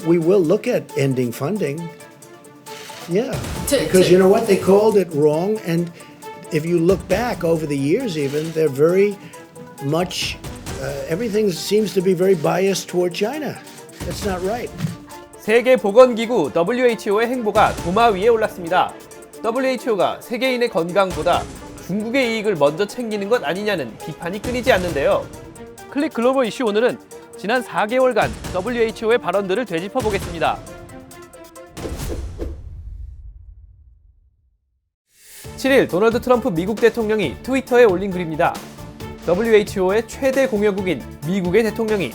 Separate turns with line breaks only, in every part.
we will look at ending funding. Yeah, because you know what? They called it wrong, and if you look back over the years even, they're very much, everything seems to be very biased toward China. That's not right.
세계보건기구 WHO의 행보가 도마 위에 올랐습니다. WHO가 세계인의 건강보다 중국의 이익을 먼저 챙기는 것 아니냐는 비판이 끊이지 않는데요. 클릭 글로벌 이슈 오늘은 지난 4개월간 WHO의 발언들을 되짚어 보겠습니다. 7일 도널드 트럼프 미국 대통령이 트위터에 올린 글입니다. WHO의 최대 공여국인 미국의 대통령이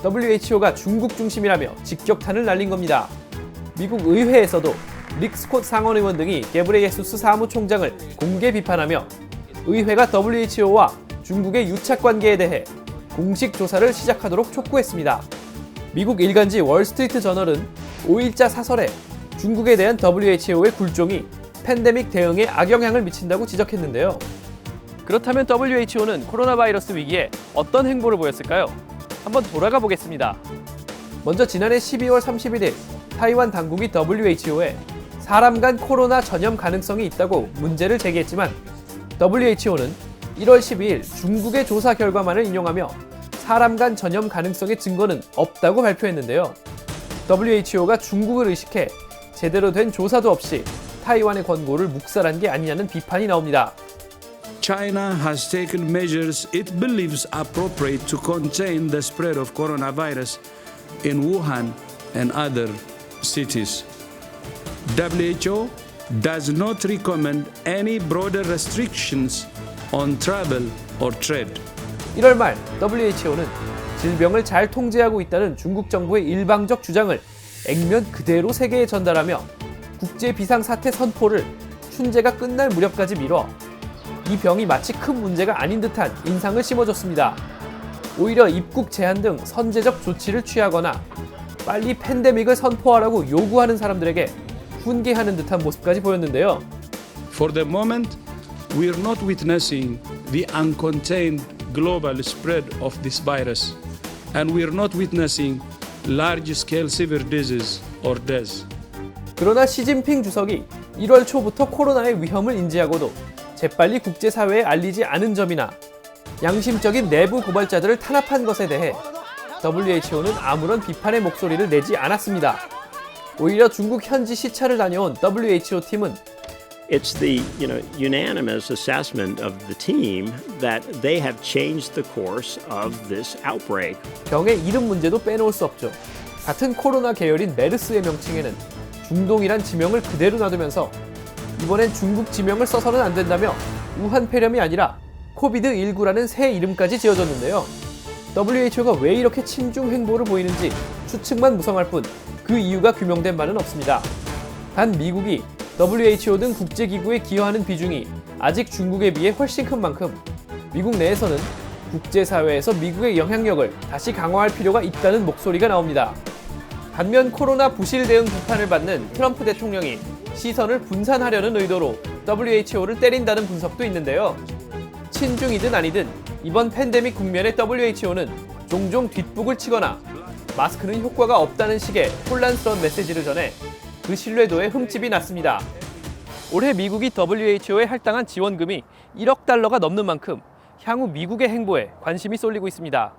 WHO가 중국 중심이라며 직격탄을 날린 겁니다. 미국 의회에서도 릭 스콧 상원의원 등이 게브레예수스 사무총장을 공개 비판하며 의회가 WHO와 중국의 유착 관계에 대해 공식 조사를 시작하도록 촉구했습니다. 미국 일간지 월스트리트 저널은 5일자 사설에 중국에 대한 WHO의 굴종이 팬데믹 대응에 악영향을 미친다고 지적했는데요. 그렇다면 WHO는 코로나 바이러스 위기에 어떤 행보를 보였을까요? 한번 돌아가 보겠습니다. 먼저 지난해 12월 31일 타이완 당국이 WHO에 사람 간 코로나 전염 가능성이 있다고 문제를 제기했지만 WHO는 1월 12일 중국의 조사 결과만을 인용하며 사람 간 전염 가능성의 증거는 없다고 발표했는데요. WHO가 중국을 의식해 제대로 된 조사도 없이 타이완의 권고를 묵살한 게 아니냐는 비판이 나옵니다.
China has taken measures it believes appropriate to contain the spread of coronavirus in Wuhan and other cities. WHO does not recommend any broader restrictions on travel or trade.
1월 말 WHO는 질병을 잘 통제하고 있다는 중국 정부의 일방적 주장을 액면 그대로 세계에 전달하며 국제 비상사태 선포를 춘제가 끝날 무렵까지 미뤄 이 병이 마치 큰 문제가 아닌 듯한 인상을 심어줬습니다. 오히려 입국 제한 등 선제적 조치를 취하거나 빨리 팬데믹을 선포하라고 요구하는 사람들에게 훈계하는 듯한 모습까지 보였는데요.
For the moment, we are not witnessing the uncontained global spread of this virus, and we are not witnessing large-scale severe disease or deaths.
그러나 시진핑 주석이 1월 초부터 코로나의 위험을 인지하고도 재빨리 국제사회에 알리지 않은 점이나 양심적인 내부 고발자들을 탄압한 것에 대해 WHO는 아무런 비판의 목소리를 내지 않았습니다. 오히려 중국 현지 시찰을 다녀온 WHO 팀은
It's the unanimous assessment of the team that they have changed the course of this outbreak.
병의 이름 문제도 빼놓을 수 없죠. 같은 코로나 계열인 메르스의 명칭에는 중동이란 지명을 그대로 놔두면서 이번엔 중국 지명을 써서는 안 된다며 우한 폐렴이 아니라 코비드19라는 새 이름까지 지어졌는데요. WHO가 왜 이렇게 친중 행보를 보이는지 추측만 무성할 뿐 그 이유가 규명된 바는 없습니다. 단 미국이 WHO 등 국제기구에 기여하는 비중이 아직 중국에 비해 훨씬 큰 만큼 미국 내에서는 국제사회에서 미국의 영향력을 다시 강화할 필요가 있다는 목소리가 나옵니다. 반면 코로나 부실 대응 비판을 받는 트럼프 대통령이 시선을 분산하려는 의도로 WHO를 때린다는 분석도 있는데요. 친중이든 아니든 이번 팬데믹 국면의 WHO는 종종 뒷북을 치거나 마스크는 효과가 없다는 식의 혼란스러운 메시지를 전해 그 신뢰도에 흠집이 났습니다. 올해 미국이 WHO에 할당한 지원금이 1억 달러가 넘는 만큼 향후 미국의 행보에 관심이 쏠리고 있습니다.